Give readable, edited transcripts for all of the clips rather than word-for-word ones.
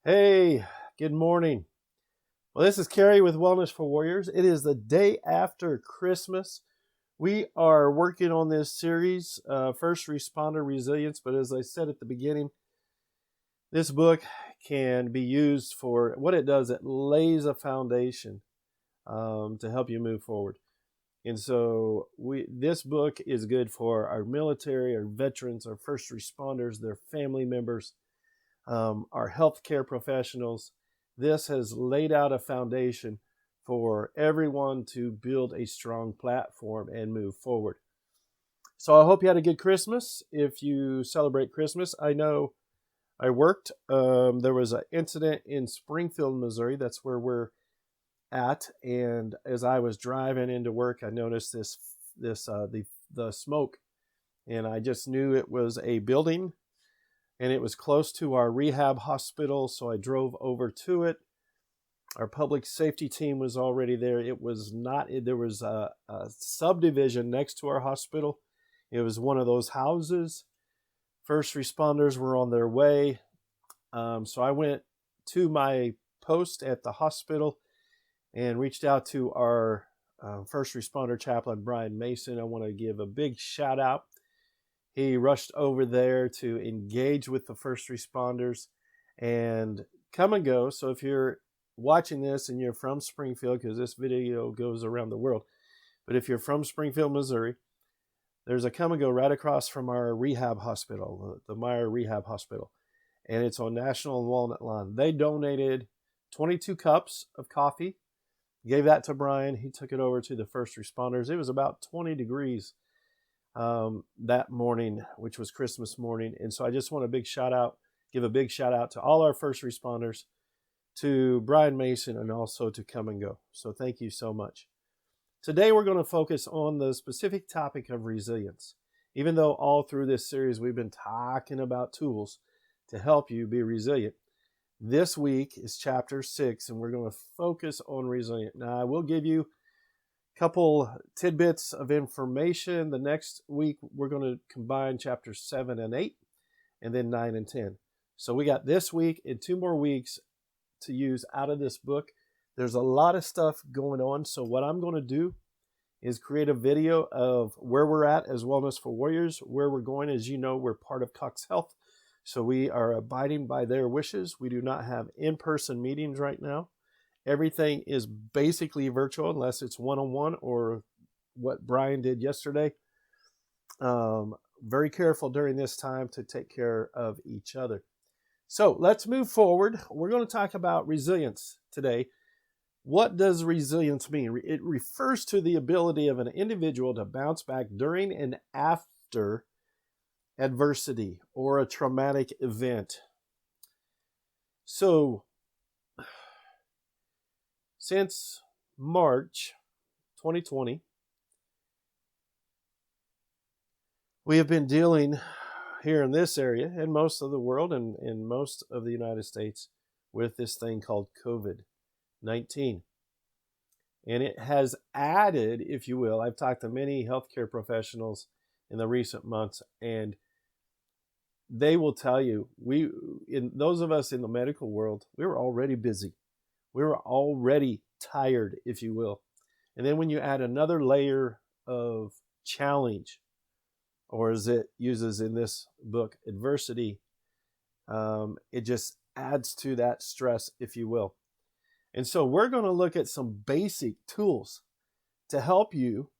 Hey, good morning. Well, this is Carrie with Wellness for Warriors. It is the day after Christmas. We are working on this series, First Responder Resilience. But as I said at the beginning, this book can be used for what it does. It lays a foundation to help you move forward. And so this book is good for our military, our veterans, our first responders, their family members, our healthcare professionals. This has laid out a foundation for everyone to build a strong platform and move forward. So I hope you had a good Christmas. If you celebrate Christmas, I know I worked. There was an incident in Springfield, Missouri. That's where we're at. And as I was driving into work, I noticed the smoke, and I just knew it was a building, and it was close to our rehab hospital. So I drove over to it. Our public safety team was already there. It was not, there was a subdivision next to our hospital. It was one of those houses. First responders were on their way. So I went to my post at the hospital and reached out to our first responder chaplain, Brian Mason. I want to give a big shout out. He rushed over there to engage with the first responders and come and go. So if you're watching this and you're from Springfield, because this video goes around the world, but if you're from Springfield, Missouri, there's a come and go right across from our rehab hospital, the Meyer Rehab Hospital, and it's on National and Walnut Lawn. They donated 22 cups of coffee, gave that to Brian. He took it over to the first responders. It was about 20 degrees that morning, which was Christmas morning. And so I just want give a big shout out to all our first responders, to Brian Mason, and also to Come and Go. So thank you so much. Today we're going to focus on the specific topic of resilience. Even though all through this series we've been talking about tools to help you be resilient, this week is chapter 6, and we're going to focus on resilience. Now, I will give you a couple tidbits of information. The next week, we're going to combine chapters 7 and 8, and then 9 and 10. So we got this week and 2 more weeks to use out of this book. There's a lot of stuff going on. So what I'm going to do is create a video of where we're at as Wellness for Warriors, where we're going. As you know, we're part of Cox Health. So we are abiding by their wishes. We do not have in-person meetings right now. Everything is basically virtual unless it's one-on-one or what Brian did yesterday. Very careful during this time to take care of each other. So let's move forward. We're going to talk about resilience today. What does resilience mean? It refers to the ability of an individual to bounce back during and after adversity or a traumatic event. So since March 2020, we have been dealing here in this area and most of the world and in most of the United States with this thing called COVID-19. And it has added, if you will, I've talked to many healthcare professionals in the recent months, and they will tell you, those of us in the medical world, we were already busy. We were already tired, if you will. And then when you add another layer of challenge, or as it uses in this book, adversity, it just adds to that stress, if you will. And so we're going to look at some basic tools to help you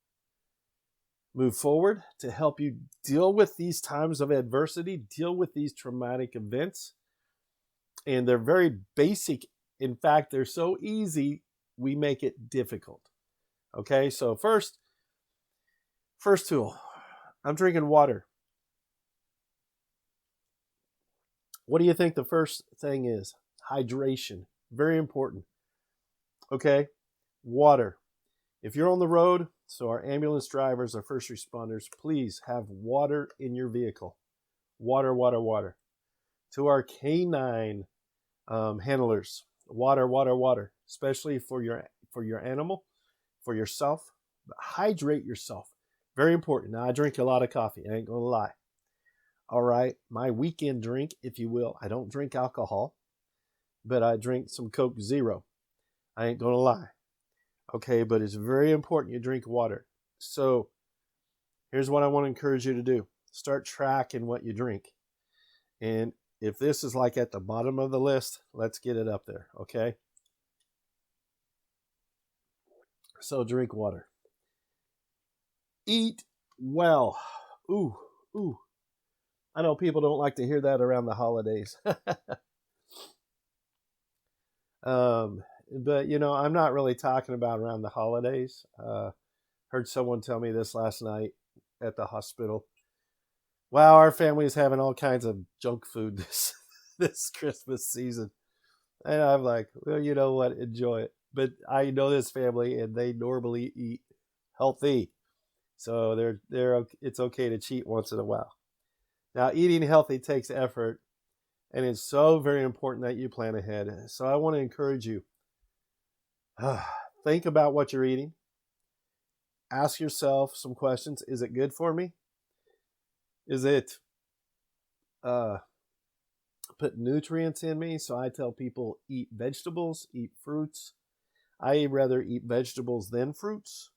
move forward, to help you deal with these times of adversity, deal with these traumatic events. And they're very basic. In fact, they're so easy, we make it difficult. Okay, so first tool, I'm drinking water. What do you think the first thing is? Hydration. Very important. Okay, water. If you're on the road, so our ambulance drivers, our first responders, please have water in your vehicle. Water, water, water. To our canine handlers, water, water, water, especially for your animal, for yourself. But hydrate yourself. Very important. Now, I drink a lot of coffee. I ain't going to lie. All right. My weekend drink, if you will, I don't drink alcohol. but I drink some Coke Zero. I ain't gonna lie. Okay, but it's very important you drink water. So here's what I want to encourage you to do. Start tracking what you drink. And if this is like at the bottom of the list, let's get it up there, okay? So drink water. Eat well. Ooh, ooh. I know people don't like to hear that around the holidays. But, I'm not really talking about around the holidays. Heard someone tell me this last night at the hospital. Wow, our family is having all kinds of junk food this Christmas season. And I'm like, well, you know what? Enjoy it. But I know this family, and they normally eat healthy, so it's okay to cheat once in a while. Now, eating healthy takes effort, and it's so very important that you plan ahead. So I want to encourage you. Think about what you're eating. Ask yourself some questions. Is it good for me? Is it put nutrients in me? So I tell people, eat vegetables, eat fruits. I rather eat vegetables than fruits,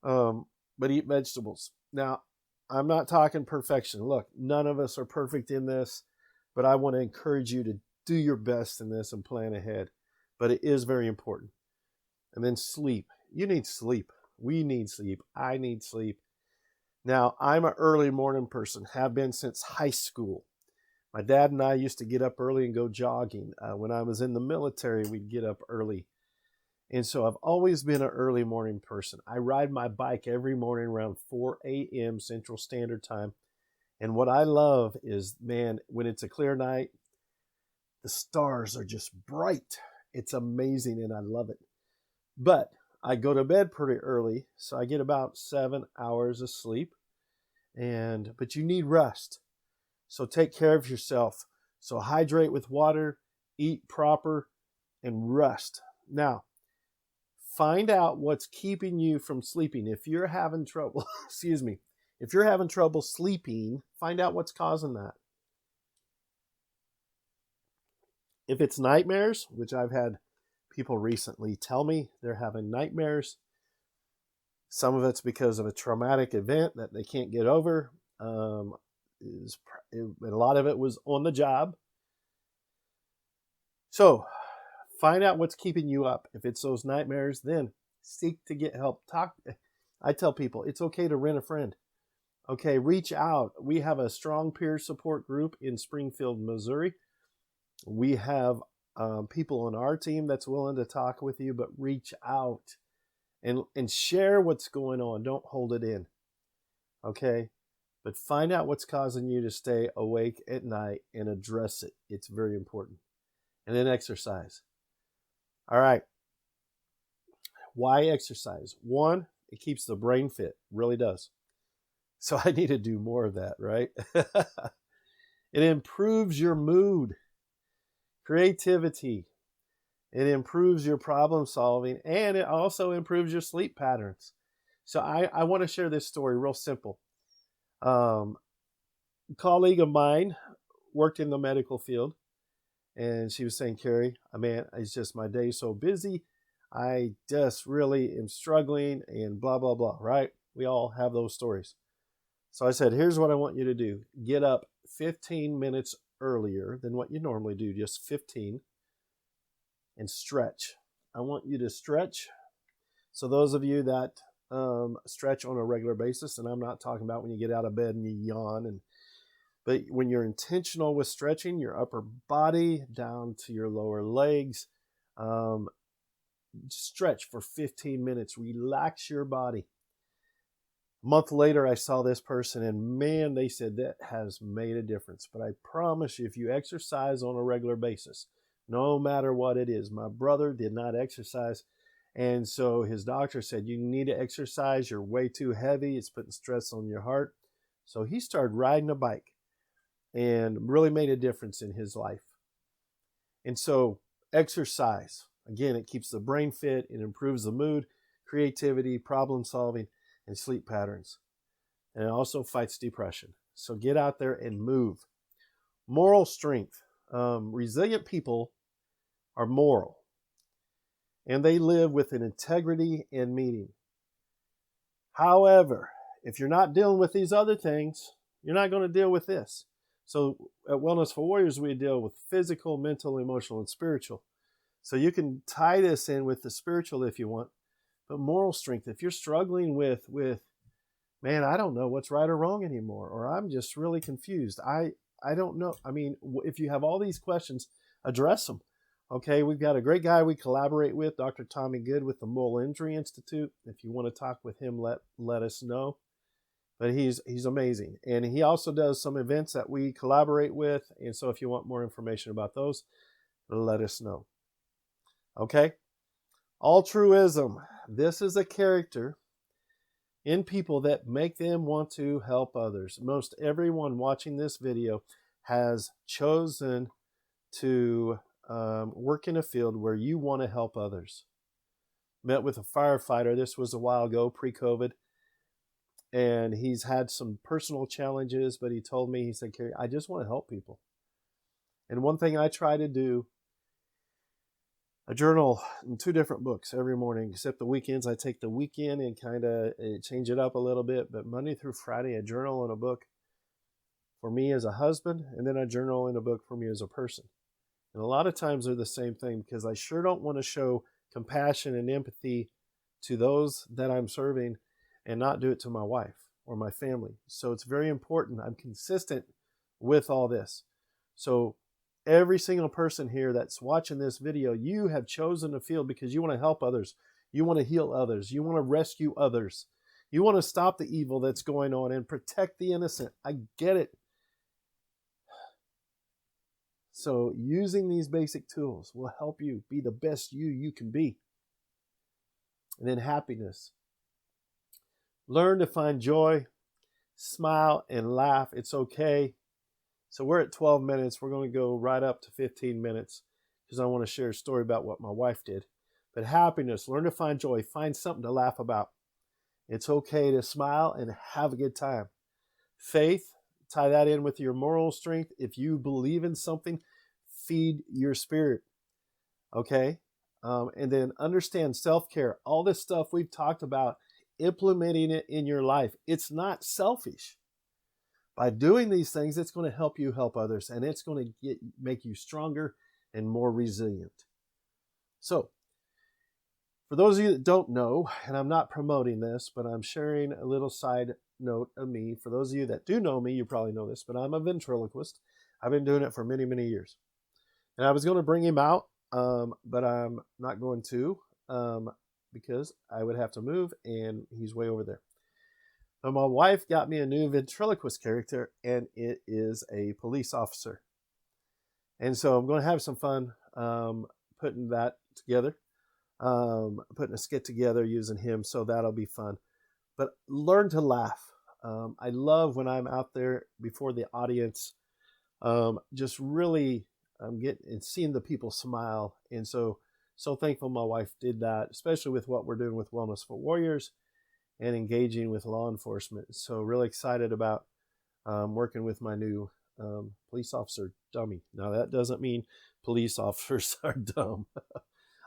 but eat vegetables. Now, I'm not talking perfection. Look, none of us are perfect in this, but I want to encourage you to do your best in this and plan ahead. But it is very important. And then sleep. You need sleep. We need sleep. I need sleep. Now, I'm an early morning person, have been since high school. My dad and I used to get up early and go jogging. When I was in the military, we'd get up early. And so I've always been an early morning person. I ride my bike every morning around 4 a.m. Central Standard Time. And what I love is, man, when it's a clear night, the stars are just bright. It's amazing, and I love it. But I go to bed pretty early, so I get about 7 hours of sleep. But you need rest. So take care of yourself. So hydrate with water, eat proper, and rest. Now, find out what's keeping you from sleeping. If you're having trouble, if you're having trouble sleeping, find out what's causing that. If it's nightmares, which I've had people recently tell me they're having nightmares, some of it's because of a traumatic event that they can't get over. A lot of it was on the job. So find out what's keeping you up. If it's those nightmares, then seek to get help. I tell people it's okay to rent a friend. Okay, reach out. We have a strong peer support group in Springfield, Missouri. We have people on our team that's willing to talk with you, but reach out and share what's going on. Don't hold it in. Okay? But find out what's causing you to stay awake at night and address it. It's very important. And then exercise. All right. Why exercise? One, it keeps the brain fit. Really does. So I need to do more of that, right? It improves your mood, creativity. It improves your problem solving, and it also improves your sleep patterns. So I want to share this story real simple. A colleague of mine worked in the medical field, and she was saying, Carrie, man, it's just my day so busy. I just really am struggling and blah, blah, blah, right? We all have those stories. So I said, here's what I want you to do. Get up 15 minutes earlier than what you normally do, just 15, and stretch. I want you to stretch. So those of you that stretch on a regular basis, and I'm not talking about when you get out of bed and you yawn, but when you're intentional with stretching your upper body down to your lower legs, stretch for 15 minutes, relax your body. A month later, I saw this person, and man, they said that has made a difference. But I promise you, if you exercise on a regular basis, no matter what it is, my brother did not exercise. And so his doctor said, you need to exercise. You're way too heavy. It's putting stress on your heart. So he started riding a bike and really made a difference in his life. And so exercise, again, it keeps the brain fit. It improves the mood, creativity, problem solving, and sleep patterns. And it also fights depression. So get out there and move. Moral strength. Resilient people are moral, and they live with an integrity and meaning. However, if you're not dealing with these other things, you're not going to deal with this. So at Wellness for Warriors, we deal with physical, mental, emotional, and spiritual. So you can tie this in with the spiritual if you want, but moral strength, if you're struggling with man, I don't know what's right or wrong anymore, or I'm just really confused. I don't know. I mean, if you have all these questions, address them. Okay, we've got a great guy we collaborate with, Dr. Tania Glenn with the Moral Injury Institute. If you want to talk with him, let us know. But he's amazing. And he also does some events that we collaborate with. And so if you want more information about those, let us know. Okay? Altruism. This is a character in people that make them want to help others. Most everyone watching this video has chosen to work in a field where you want to help others. Met with a firefighter. This was a while ago, pre-COVID. And he's had some personal challenges, but he told me, he said, Carrie, I just want to help people. And one thing I try to do, I journal in 2 different books every morning, except the weekends. I take the weekend and kind of change it up a little bit. But Monday through Friday, I journal in a book for me as a husband, and then I journal in a book for me as a person. And a lot of times they're the same thing, because I sure don't want to show compassion and empathy to those that I'm serving and not do it to my wife or my family. So it's very important. I'm consistent with all this. So every single person here that's watching this video, you have chosen a field because you want to help others. You want to heal others. You want to rescue others. You want to stop the evil that's going on and protect the innocent. I get it. So using these basic tools will help you be the best you can be. And then happiness. Learn to find joy, smile, and laugh. It's okay. So we're at 12 minutes. We're going to go right up to 15 minutes because I want to share a story about what my wife did. But happiness, learn to find joy. Find something to laugh about. It's okay to smile and have a good time. Faith, tie that in with your moral strength. If you believe in something, feed your spirit. Okay? And then understand self-care. All this stuff we've talked about, implementing it in your life. It's not selfish. By doing these things, it's going to help you help others, and it's going to make you stronger and more resilient. So, for those of you that don't know, and I'm not promoting this, but I'm sharing a little side note of me. For those of you that do know me, you probably know this, but I'm a ventriloquist. I've been doing it for many, many years. And I was going to bring him out, but I'm not going to. Because I would have to move, and he's way over there. But my wife got me a new ventriloquist character, and it is a police officer. And so I'm going to have some fun putting that together, putting a skit together using him, so that'll be fun. But learn to laugh. I love when I'm out there before the audience, just really getting and seeing the people smile. And so thankful my wife did that, especially with what we're doing with Wellness for Warriors and engaging with law enforcement. So really excited about working with my new police officer dummy. Now that doesn't mean police officers are dumb.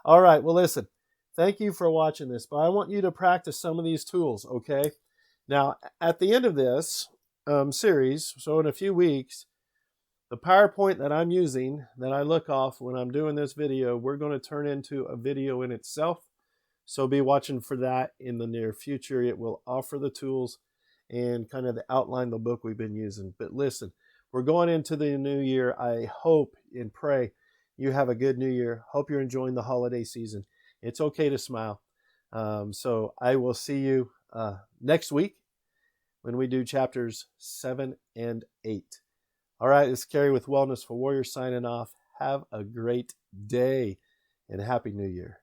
All right, well listen, thank you for watching this, but I want you to practice some of these tools, okay? Now at the end of this series, so in a few weeks, the PowerPoint that I'm using, that I look off when I'm doing this video, we're going to turn into a video in itself. So be watching for that in the near future. It will offer the tools and kind of outline the book we've been using. But listen, we're going into the new year. I hope and pray you have a good new year. Hope you're enjoying the holiday season. It's okay to smile. So I will see you next week when we do chapters 7 and 8. All right, it's Carrie with Wellness for Warriors signing off. Have a great day and Happy New Year.